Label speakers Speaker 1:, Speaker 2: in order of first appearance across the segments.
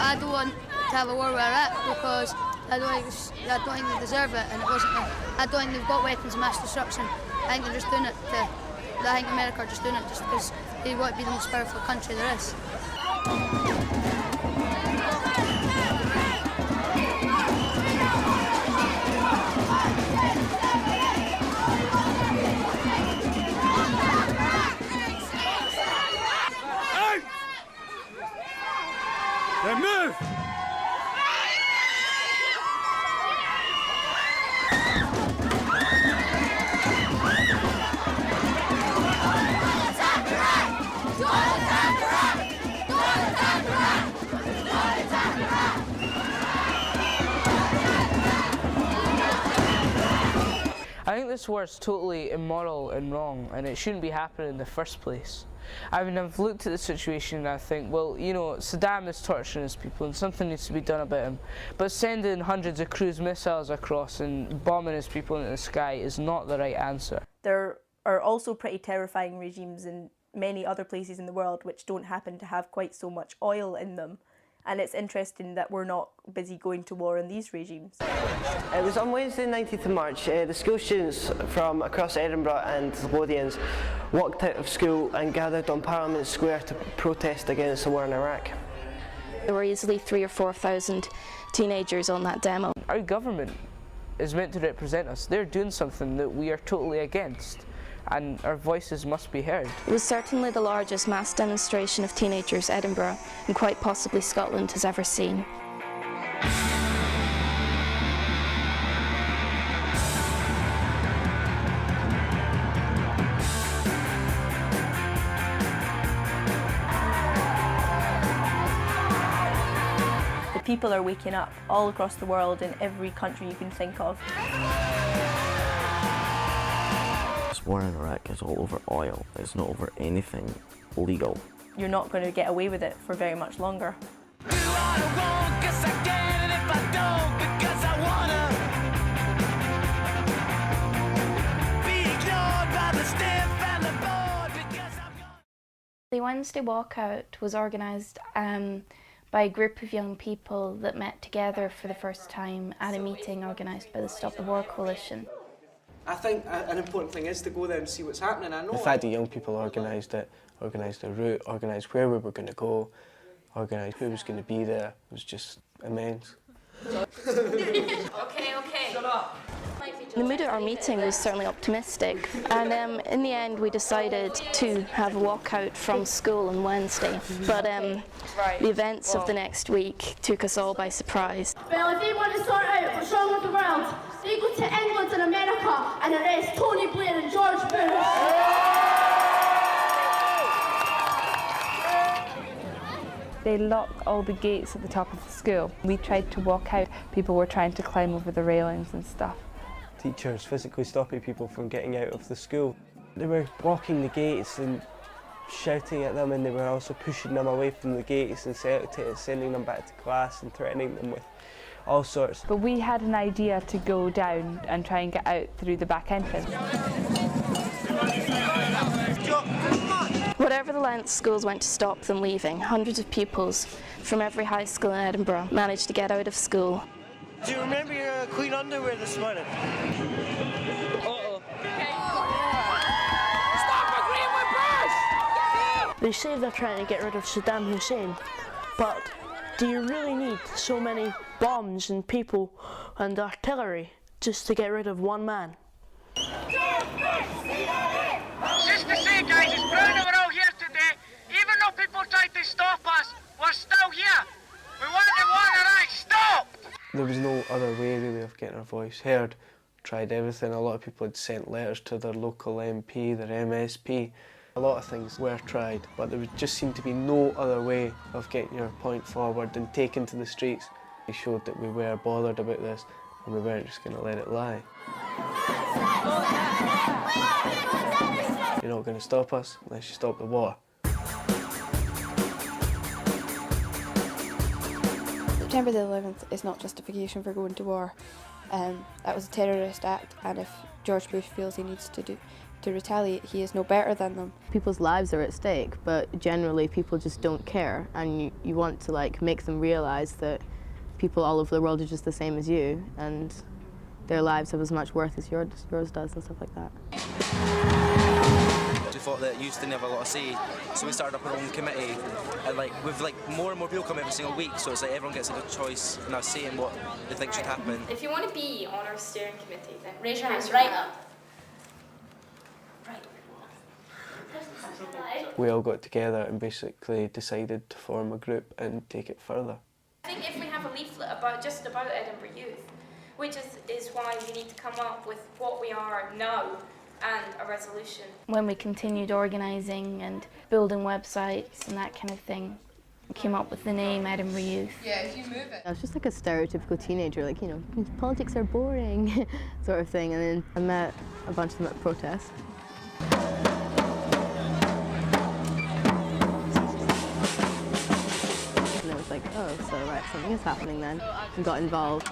Speaker 1: I don't want to have a war with Iraq because I don't think they deserve it, and it wasn't. I don't think they've got weapons of mass destruction. I think they're just doing it I think America are just doing it just because they want to be the most powerful country there is.
Speaker 2: Then move!
Speaker 3: I think this war is totally immoral and wrong, and it shouldn't be happening in the first place. I mean, I've looked at the situation and I think, well, you know, Saddam is torturing his people and something needs to be done about him. But sending hundreds of cruise missiles across and bombing his people into the sky is not the right answer.
Speaker 4: There are also pretty terrifying regimes in many other places in the world which don't happen to have quite so much oil in them. And it's interesting that we're not busy going to war in these regimes.
Speaker 5: It was on Wednesday, 19th of March. The school students from across Edinburgh and the Lothians walked out of school and gathered on Parliament Square to protest against the war in Iraq.
Speaker 6: There were easily 3,000 or 4,000 teenagers on that demo.
Speaker 3: Our government is meant to represent us. They're doing something that we are totally against, and our voices must be heard.
Speaker 6: It was certainly the largest mass demonstration of teenagers Edinburgh, and quite possibly Scotland, has ever seen.
Speaker 4: The people are waking up all across the world in every country you can think of.
Speaker 7: This war in Iraq is all over oil. It's not over anything legal.
Speaker 4: You're not going to get away with it for very much longer.
Speaker 6: The Wednesday walkout was organised by a group of young people that met together for the first time at a meeting organised by the Stop the War Coalition.
Speaker 8: I think an important thing is to go there and see what's happening. I know
Speaker 5: The fact that young people organised it, organised a route, organised where we were going to go, organised who was going to be there, was just immense.
Speaker 6: Okay. Shut up. The mood at our meeting was certainly optimistic, and in the end we decided to have a walkout from school on Wednesday, but the events of the next week took us all by surprise.
Speaker 9: Well, if they want to sort out what's wrong with the world, they go to England and America and arrest Tony Blair and George Bush.
Speaker 10: They locked all the gates at the top of the school. We tried to walk out, people were trying to climb over the railings and stuff.
Speaker 5: Teachers physically stopping people from getting out of the school. They were blocking the gates and shouting at them, and they were also pushing them away from the gates and sending them back to class and threatening them with all sorts.
Speaker 10: But we had an idea to go down and try and get out through the back entrance.
Speaker 6: Whatever the length schools went to stop them leaving, hundreds of pupils from every high school in Edinburgh managed to get out of school.
Speaker 5: Do you remember your clean underwear this morning?
Speaker 11: They say they're trying to get rid of Saddam Hussein, but do you really need so many bombs and people and artillery just to get rid of one man?
Speaker 12: Just to say, guys, it's proud that we're all here today. Even though people tried to stop us, we're still here. We want the war in Iraq stopped!
Speaker 5: There was no other way really of getting our voice heard. Tried everything. A lot of people had sent letters to their local MP, their MSP. A lot of things were tried, but there just seemed to be no other way of getting your point forward than taking to the streets. We showed that we were bothered about this and we weren't just going to let it lie. You're not going to stop us unless you stop the war.
Speaker 13: September the 11th is not justification for going to war. That was a terrorist act, and if George Bush feels he needs to to retaliate, he is no better than them.
Speaker 14: People's lives are at stake, but generally people just don't care, and you want to like make them realise that people all over the world are just the same as you, and their lives have as much worth as yours does and stuff like that.
Speaker 15: We thought that youth didn't have a lot of say, so we started up our own committee, and like with like more and more people come every single week, so it's like everyone gets like a choice now saying what they think should happen.
Speaker 16: If you want to be on our steering committee, then raise your hands right up.
Speaker 5: We all got together and basically decided to form a group and take it further.
Speaker 16: I think if we have a leaflet about Edinburgh youth, which is why we need to come up with what we are now and a resolution.
Speaker 6: When we continued organising and building websites and that kind of thing, we came up with the name Edinburgh Youth.
Speaker 14: Yeah, if you move it. I was just like a stereotypical teenager, like, you know, politics are boring sort of thing, and then I met a bunch of them at protest. And I was like, oh, so right, something is happening then, and got involved.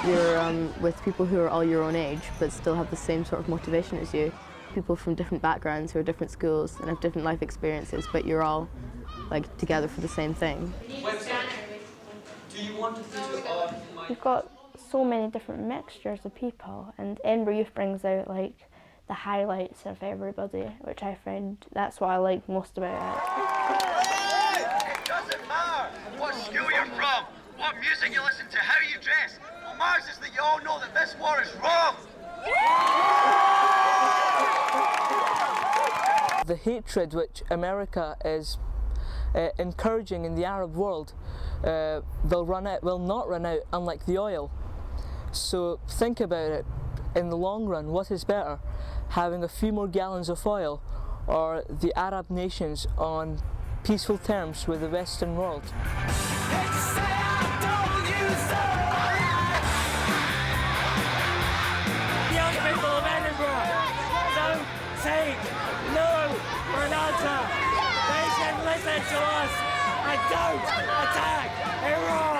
Speaker 14: You're with people who are all your own age, but still have the same sort of motivation as you. People from different backgrounds who are different schools and have different life experiences, but you're all like together for the same thing.
Speaker 17: We've got so many different mixtures of people, and Edinburgh Youth brings out like the highlights of everybody, which I find that's what I like most about it.
Speaker 12: It doesn't matter what school you're from, what music you listen to, how you dress. What matters is that you all know that this war is wrong.
Speaker 3: The hatred which America is encouraging in the Arab world will not run out, unlike the oil. So think about it. In the long run, what is better, having a few more gallons of oil, or the Arab nations on peaceful terms with the Western world?
Speaker 12: Young people of Edinburgh, don't take no for an answer. They should listen to us and don't attack Iran.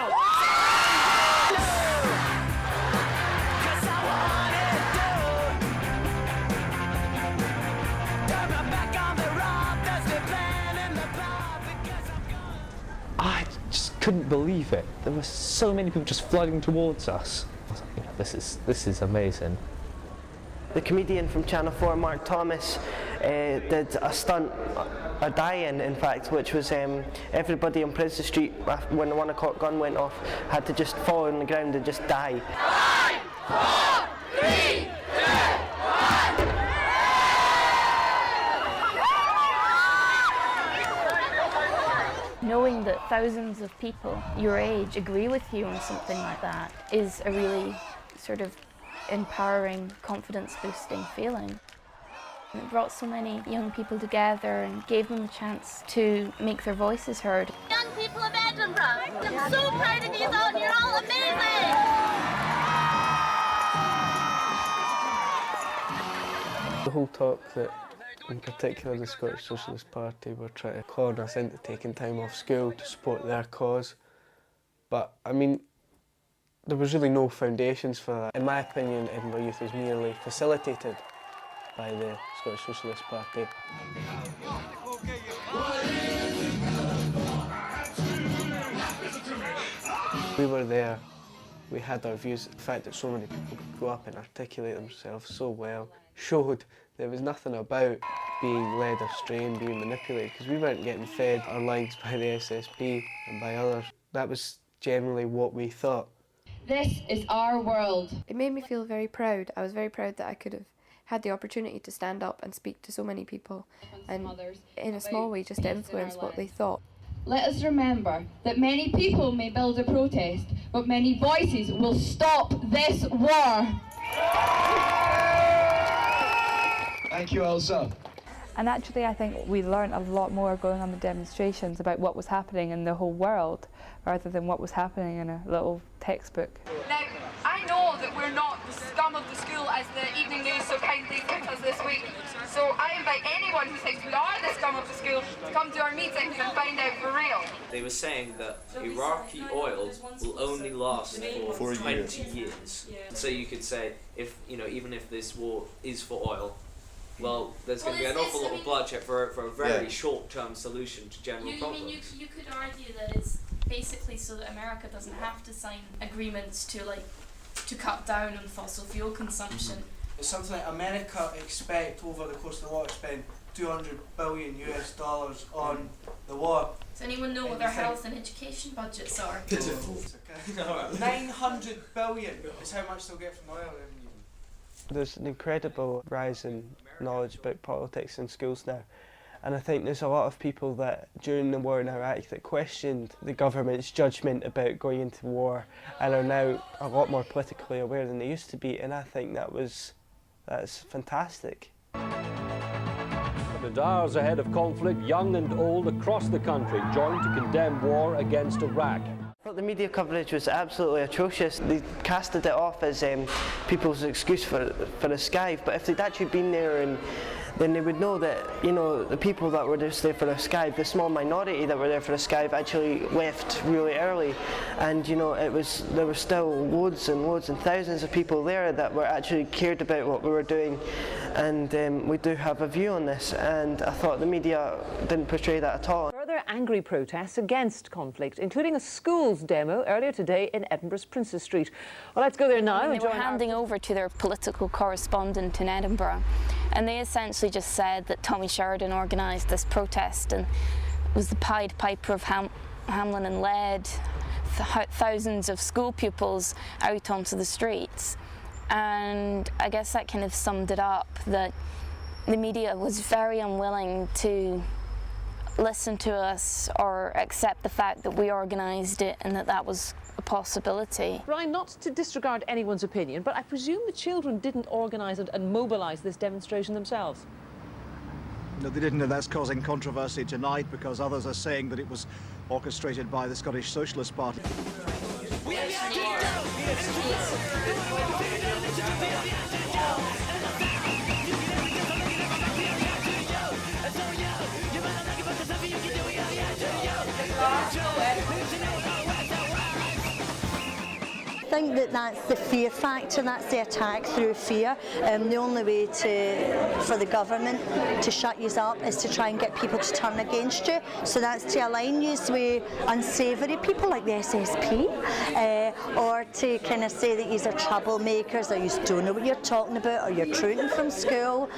Speaker 18: I just couldn't believe it. There were so many people just flooding towards us. I was like, this is amazing.
Speaker 19: The comedian from Channel 4, Mark Thomas, did a stunt, a die-in in fact, which was everybody on Princes Street, when the 1 o'clock gun went off, had to just fall on the ground and just die.
Speaker 12: 5, 4, 3, 2, 1.
Speaker 6: Knowing that thousands of people your age agree with you on something like that is a really sort of empowering, confidence-boosting feeling. It brought so many young people together and gave them a chance to make their voices heard.
Speaker 9: Young people of Edinburgh, I'm so proud of you all, and you're all amazing!
Speaker 5: The whole talk that, in particular, the Scottish Socialist Party were trying to con us into taking time off school to support their cause. But, I mean, there was really no foundations for that. In my opinion, Edinburgh Youth was merely facilitated by the Scottish Socialist Party. We were there, we had our views. The fact that so many people could go up and articulate themselves so well showed there was nothing about being led astray and being manipulated, because we weren't getting fed our lines by the SSP and by others. That was generally what we thought.
Speaker 13: This is our world. It made me feel very proud. I was very proud that I could have had the opportunity to stand up and speak to so many people and in a small way just to influence what they thought.
Speaker 9: Let us remember that many people may build a protest, but many voices will stop this war.
Speaker 20: Thank you, Elsa.
Speaker 10: And actually I think we learned a lot more going on the demonstrations about what was happening in the whole world rather than what was happening in a little textbook.
Speaker 21: Now, I know that we're not the scum of the school as the Evening News so kindly took us this week, so I invite anyone who thinks we are the scum of the school to come to our meetings and find out for real.
Speaker 1: they were saying that Iraqi oil will only last for 20 years. So you could say, if even if this war is for oil, well, there's going to be an awful lot of bloodshed for a very short-term solution to general problems.
Speaker 16: You could argue that it's basically so that America doesn't have to sign agreements to cut down on fossil fuel consumption.
Speaker 8: It's something like America expect over the course of the war to spend $200 billion on the war.
Speaker 16: Does anyone know what their health and education budgets are?
Speaker 8: Pitiful. 900 billion is how much they'll get from oil revenue.
Speaker 5: There's an incredible rise in knowledge about politics in schools now, and I think there's a lot of people that during the war in Iraq that questioned the government's judgment about going into war and are now a lot more politically aware than they used to be, and I think that's fantastic.
Speaker 22: And hours ahead of conflict, young and old across the country joined to condemn war against Iraq.
Speaker 19: The media coverage was absolutely atrocious. They casted it off as people's excuse for a skive, but if they'd actually been there, and then they would know that the people that were just there for a skive, the small minority that were there for a skive, actually left really early, and there were still loads and loads and thousands of people there that were actually cared about what we were doing, and we do have a view on this, and I thought the media didn't portray that at all.
Speaker 23: Further angry protests against conflict, including a schools demo earlier today in Edinburgh's Princes Street. Well, let's go there now.
Speaker 6: They were handing over to their political correspondent in Edinburgh, and they essentially just said that Tommy Sheridan organised this protest and was the Pied Piper of Hamlin and led thousands of school pupils out onto the streets. And I guess that kind of summed it up, that the media was very unwilling to listen to us or accept the fact that we organised it and that was a possibility.
Speaker 23: Brian, not to disregard anyone's opinion, but I presume the children didn't organise and mobilise this demonstration themselves.
Speaker 24: No, they didn't, and that's causing controversy tonight because others are saying that it was orchestrated by the Scottish Socialist Party.
Speaker 25: I think that's the fear factor, that's the attack through fear. The only way for the government to shut you up is to try and get people to turn against you. So that's to align you with unsavoury people like the SSP, or to kind of say that you're troublemakers, or you don't know what you're talking about, or you're trooting from school.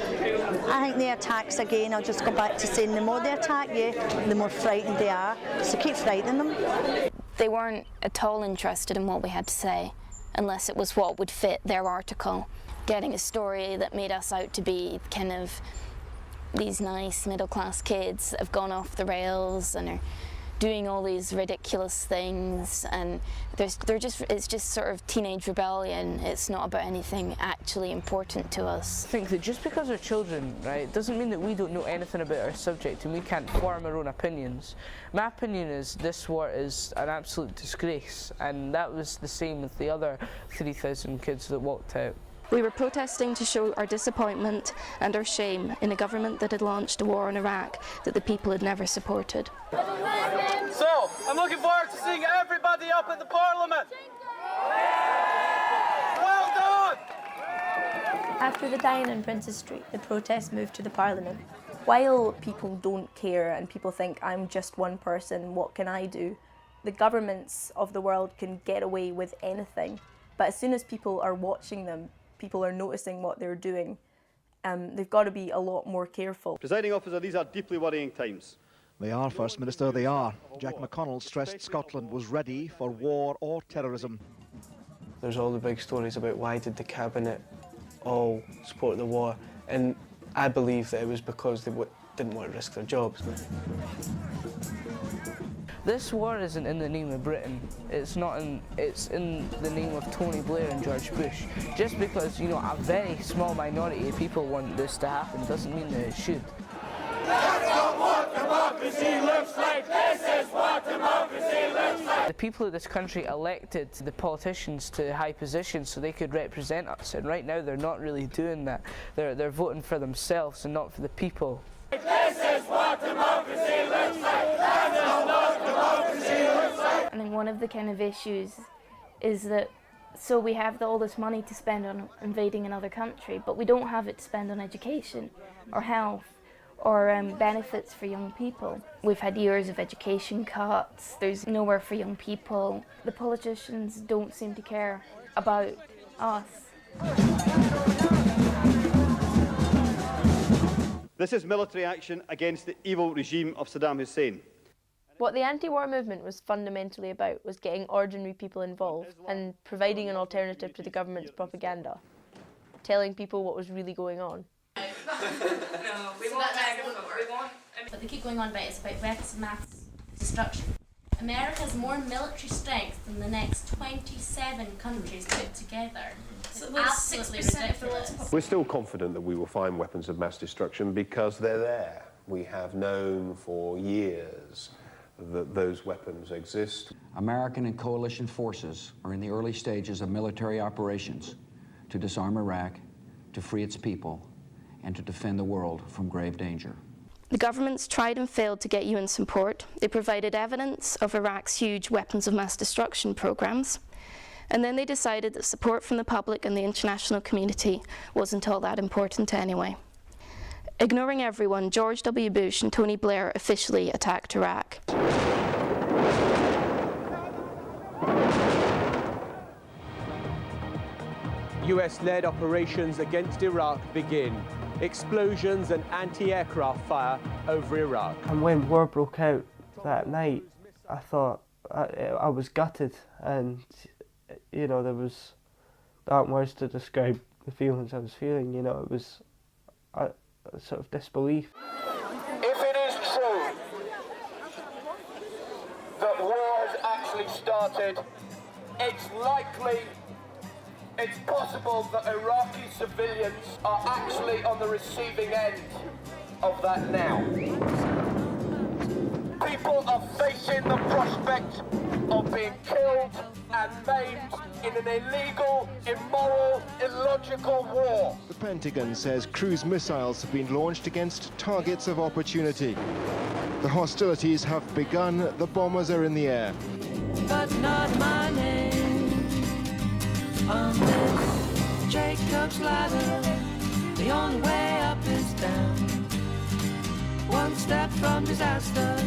Speaker 25: I think the attacks, again, I'll just go back to saying the more they attack you, the more frightened they are. So keep frightening them.
Speaker 6: They weren't at all interested in what we had to say, unless it was what would fit their article. Getting a story that made us out to be kind of these nice middle-class kids that have gone off the rails and are doing all these ridiculous things, and it's just sort of teenage rebellion. It's not about anything actually important to us.
Speaker 3: I think that just because we're children, right, doesn't mean that we don't know anything about our subject and we can't form our own opinions. My opinion is this war is an absolute disgrace, and that was the same with the other 3,000 kids that walked out.
Speaker 6: We were protesting to show our disappointment and our shame in a government that had launched a war in Iraq that the people had never supported.
Speaker 2: So, I'm looking forward to seeing everybody up at the Parliament. Well done!
Speaker 4: After the dying in Princes Street, the protest moved to the Parliament. While people don't care and people think, I'm just one person, what can I do? The governments of the world can get away with anything. But as soon as people are watching them, people are noticing what they're doing, they've got to be a lot more careful.
Speaker 26: Presiding Officer, these are deeply worrying times.
Speaker 24: They are, First Minister, they are. Jack McConnell stressed Scotland was ready for war or terrorism.
Speaker 5: There's all the big stories about why did the Cabinet all support the war, and I believe that it was because they didn't want to risk their jobs.
Speaker 3: This war isn't in the name of Britain. It's in the name of Tony Blair and George Bush. Just because, a very small minority of people want this to happen doesn't mean that it should.
Speaker 12: That's not what democracy looks like. This is what democracy looks like.
Speaker 3: The people of this country elected the politicians to high positions so they could represent us, and right now they're not really doing that. They're voting for themselves and not for the people.
Speaker 12: This is what democracy looks like. That is not democracy.
Speaker 16: I think one of the kind of issues is that so we have all this money to spend on invading another country, but we don't have it to spend on education or health or benefits for young people. We've had years of education cuts, there's nowhere for young people. The politicians don't seem to care about us.
Speaker 26: This is military action against the evil regime of Saddam Hussein.
Speaker 4: What the anti-war movement was fundamentally about was getting ordinary people involved and providing an alternative to the government's propaganda, telling people what was really going on.
Speaker 21: No, we want but they keep going on about it's about weapons of mass destruction. America has more military strength than the next 27 countries put together. So that's absolutely ridiculous.
Speaker 7: We're still confident that we will find weapons of mass destruction because they're there. We have known for years that those weapons exist.
Speaker 11: American and coalition forces are in the early stages of military operations to disarm Iraq, to free its people, and to defend the world from grave danger.
Speaker 6: The governments tried and failed to get UN support. They provided evidence of Iraq's huge weapons of mass destruction programs, and then they decided that support from the public and the international community wasn't all that important anyway. Ignoring everyone, George W. Bush and Tony Blair officially attacked Iraq.
Speaker 2: US-led operations against Iraq begin. Explosions and anti-aircraft fire over Iraq.
Speaker 5: And when war broke out that night, I thought I was gutted, and you know, there aren't words to describe the feelings I was feeling. You know, it was a sort of disbelief.
Speaker 2: If it is true that war has actually started, it's possible that Iraqi civilians are actually on the receiving end of that now. People are facing the prospect of being killed and maimed in an illegal, immoral, illogical war.
Speaker 14: The Pentagon says cruise missiles have been launched against targets of opportunity. The hostilities have begun, the bombers are in the air.
Speaker 12: But not my name on this Jacob's ladder. The only way up is down. One step from disaster,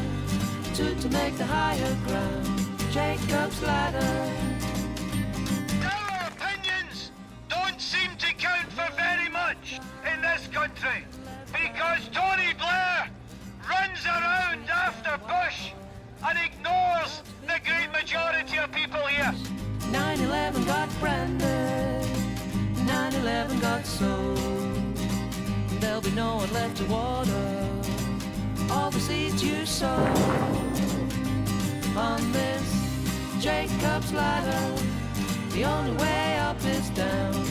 Speaker 12: two to make the higher ground. Jacob's ladder.
Speaker 15: Our opinions don't seem to count for very much in this country because Tony Blair runs around after Bush and ignores the great majority of people here.
Speaker 12: 9/11 got branded, 9/11 got sold. There'll be no one left to water all the seeds you sow. On this Jacob's ladder, the only way up is down.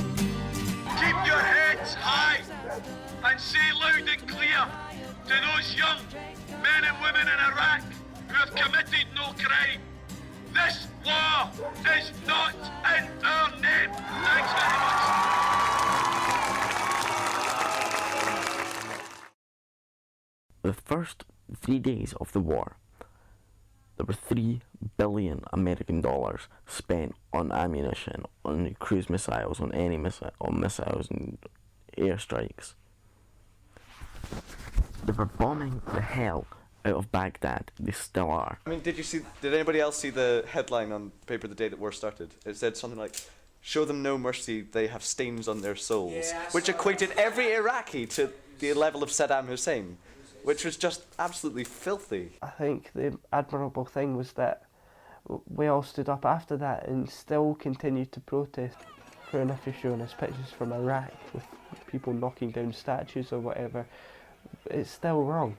Speaker 15: Keep your heads high and say loud and clear to those young men and women in Iraq who have committed no crime. This war is not in our name. Thanks very much.
Speaker 17: The first 3 days of the war, there were $3 billion American dollars spent on ammunition, on cruise missiles, on any missiles and airstrikes. They were bombing the hell out of Baghdad. They still are.
Speaker 18: I mean, did anybody else see the headline on the paper the day that war started? It said something like, "Show them no mercy, they have stains on their souls," which equated every Iraqi to the level of Saddam Hussein, which was just absolutely filthy.
Speaker 5: I think the admirable thing was that we all stood up after that and still continued to protest. And if you're showing us pictures from Iraq with people knocking down statues or whatever, it's still wrong.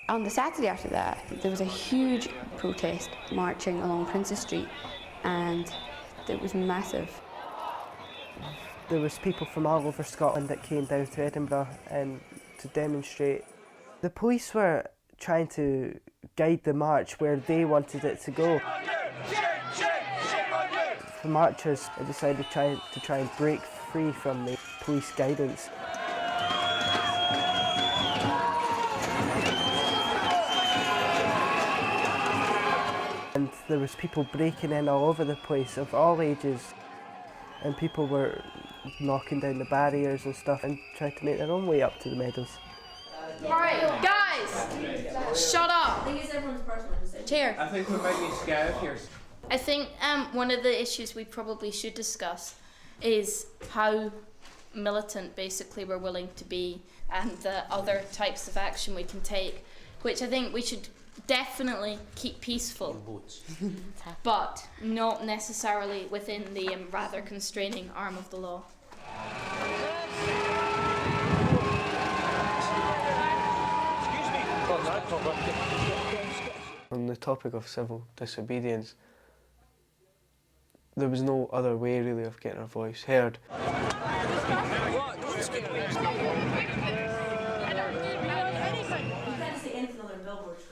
Speaker 13: On the Saturday after that, there was a huge protest marching along Princes Street, and it was massive.
Speaker 5: There was people from all over Scotland that came down to Edinburgh to demonstrate. The police were trying to guide the march where they wanted it to go. The marchers decided to try and break free from the
Speaker 19: police guidance. And there was people breaking in all over the place of all ages, and people were knocking down the barriers and stuff and trying to make their own way up to the meadows.
Speaker 1: Alright, guys! Shut up! I think it's everyone's personal decision. Chair.
Speaker 8: I think we might need to get out of here.
Speaker 16: I think one of the issues we probably should discuss is how militant basically we're willing to be and the other types of action we can take, which I think we should definitely keep peaceful, but not necessarily within the rather constraining arm of the law.
Speaker 5: On the topic of civil disobedience, there was no other way really of getting our voice heard.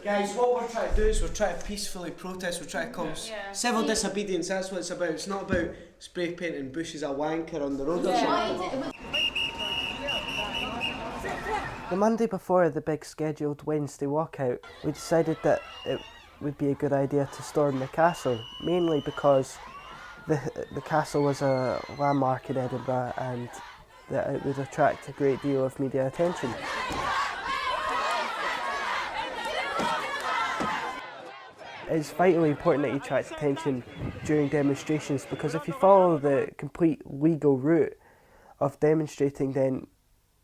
Speaker 9: Guys, what we're trying to do is we're trying to peacefully protest, we're trying to call civil disobedience, that's what it's about. It's not about spray painting bushes a wanker on the road or something.
Speaker 19: The Monday before the big scheduled Wednesday walkout, we decided that it would be a good idea to storm the castle, mainly because the castle was a landmark in Edinburgh and that it would attract a great deal of media attention. It's vitally important that you attract attention during demonstrations, because if you follow the complete legal route of demonstrating, then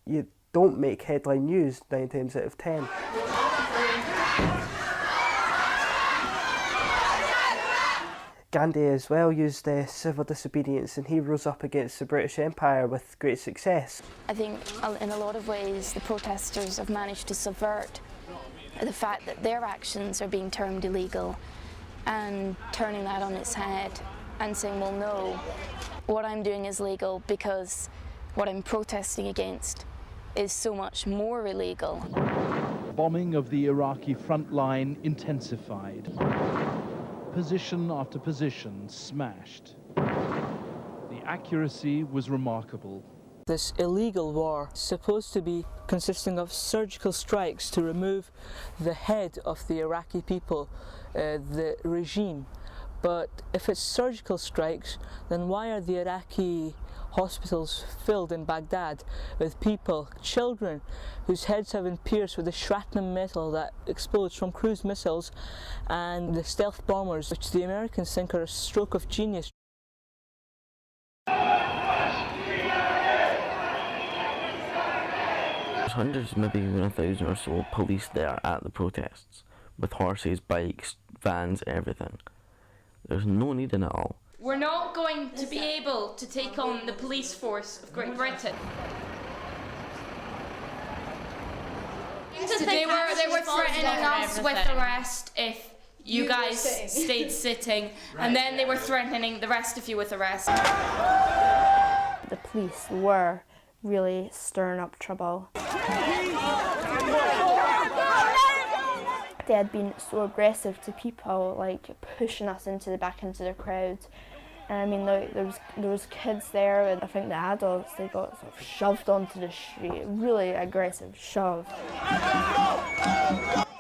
Speaker 19: you don't make headline news 9 times out of 10. Gandhi as well used civil disobedience, and he rose up against the British Empire with great success.
Speaker 6: I think in a lot of ways the protesters have managed to subvert the fact that their actions are being termed illegal and turning that on its head and saying, well, no, what I'm doing is legal because what I'm protesting against is so much more illegal.
Speaker 10: Bombing of the Iraqi front line intensified. Position after position smashed. The accuracy was remarkable.
Speaker 3: This illegal war is supposed to be consisting of surgical strikes to remove the head of the Iraqi people, the regime. But if it's surgical strikes, then why are the Iraqi hospitals filled in Baghdad with people, children, whose heads have been pierced with the shrapnel metal that explodes from cruise missiles and the stealth bombers, which the Americans think are a stroke of genius?
Speaker 17: There's hundreds, maybe even 1,000 or so police there at the protests, with horses, bikes, vans, everything. There's no need in it all.
Speaker 16: We're not going to be able to take on the police force of Great Britain. They were threatening us with arrest if you guys stayed sitting, and then they were threatening the rest of you with arrest.
Speaker 4: The police were really stirring up trouble. They had been so aggressive to people, like pushing us back into the crowd. And I mean, there was kids there, and I think the adults, they got sort of shoved onto the street, really aggressive shove.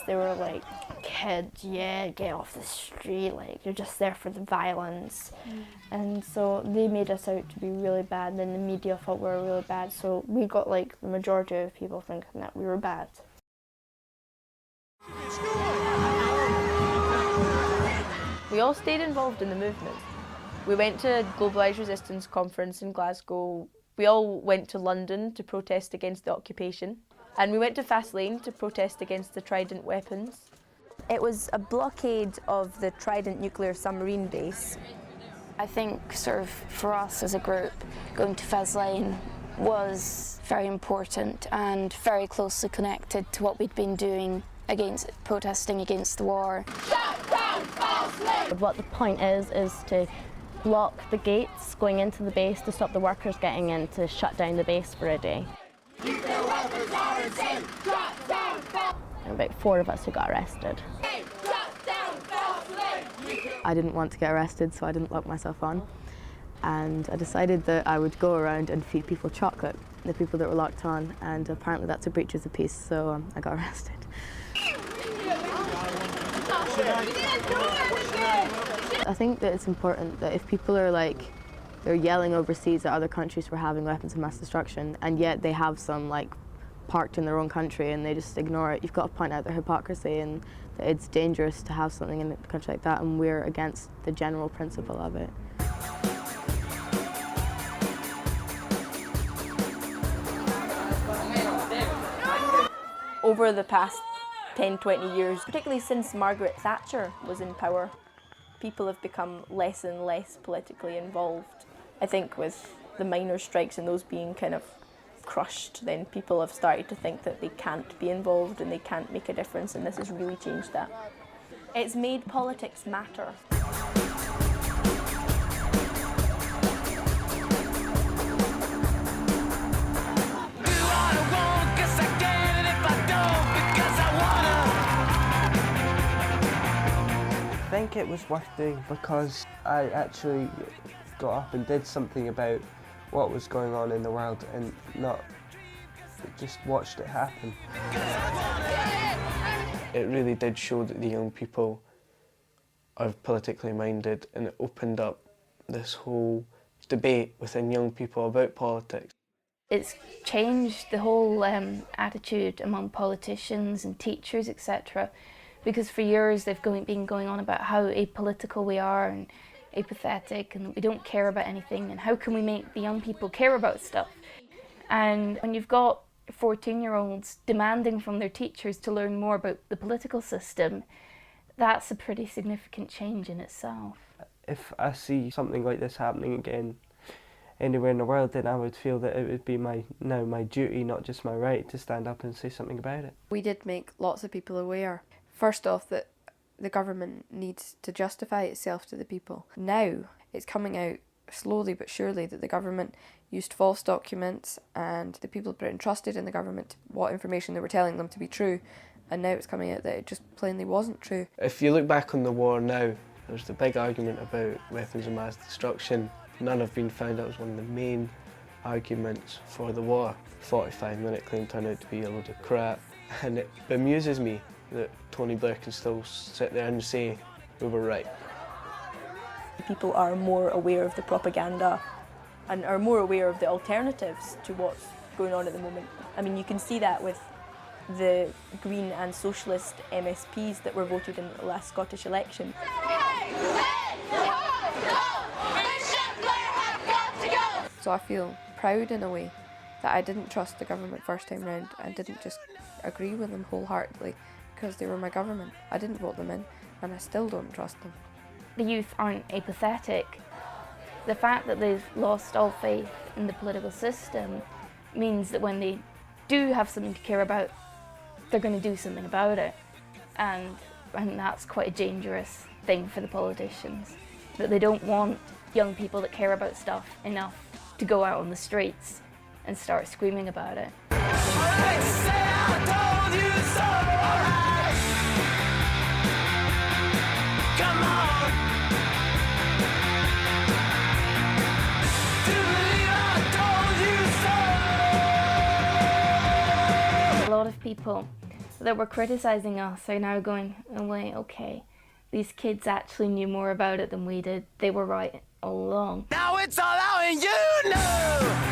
Speaker 4: They were like, kids, yeah, get off the street, like you're just there for the violence. And so they made us out to be really bad, and then the media thought we were really bad, so we got like the majority of people thinking that we were bad. We all stayed involved in the movement. We went to a Globalised Resistance conference in Glasgow. We all went to London to protest against the occupation. And we went to Fastlane to protest against the Trident weapons. It was a blockade of the Trident nuclear submarine base.
Speaker 6: I think sort of for us as a group, going to Fastlane was very important and very closely connected to what we'd been doing protesting against the war.
Speaker 20: What the point is to block the gates going into the base to stop the workers getting in, to shut down the base for a day. And about 4 of us who got arrested.
Speaker 22: I didn't want to get arrested, so I didn't lock myself on.
Speaker 8: And I decided that I would go around and feed people chocolate, the people that were locked on, and apparently that's a breach of the peace, so I got arrested. I think that it's important that if people are they're yelling overseas at other countries for having weapons of mass destruction, and yet they have some parked in their own country and they just ignore it, you've got to point out their hypocrisy and that it's dangerous to have something in a country like that, and we're against the general principle of it.
Speaker 4: Over the past 10, 20 years, particularly since Margaret Thatcher was in power, people have become less and less politically involved. I think with the miners' strikes and those being kind of crushed, then people have started to think that they can't be involved and they can't make a difference, and this has really changed that. It's made politics matter.
Speaker 5: I think it was worth doing because I actually got up and did something about what was going on in the world and not just watched it happen. It really did show that the young people are politically minded, and it opened up this whole debate within young people about politics.
Speaker 16: It's changed the whole attitude among politicians and teachers, etc. Because for years they've been going on about how apolitical we are and apathetic and we don't care about anything, and how can we make the young people care about stuff. And when you've got 14-year-olds demanding from their teachers to learn more about the political system, that's a pretty significant change in itself.
Speaker 5: If I see something like this happening again anywhere in the world, then I would feel that it would be my duty, not just my right, to stand up and say something about it.
Speaker 13: We did make lots of people aware. First off, that the government needs to justify itself to the people. Now it's coming out slowly but surely that the government used false documents, and the people that entrusted in the government what information they were telling them to be true, and now it's coming out that it just plainly wasn't true.
Speaker 5: If you look back on the war now, there's the big argument about weapons of mass destruction. None have been found. That was one of the main arguments for the war. 45-minute claim turned out to be a load of crap, and it bemuses me that Tony Blair can still sit there and say we were right.
Speaker 4: People are more aware of the propaganda and are more aware of the alternatives to what's going on at the moment. I mean, you can see that with the Green and Socialist MSPs that were voted in the last Scottish election.
Speaker 13: So I feel proud in a way that I didn't trust the government first time round. I didn't just agree with them wholeheartedly because they were my government. I didn't vote them in, and I still don't trust them.
Speaker 16: The youth aren't apathetic. The fact that they've lost all faith in the political system means that when they do have something to care about, they're going to do something about it. And that's quite a dangerous thing for the politicians. That they don't want young people that care about stuff enough to go out on the streets and start screaming about it. A lot of people that were criticising us are now going, oh wait, okay, these kids actually knew more about it than we did. They were right all along.
Speaker 12: Now it's all out and you know.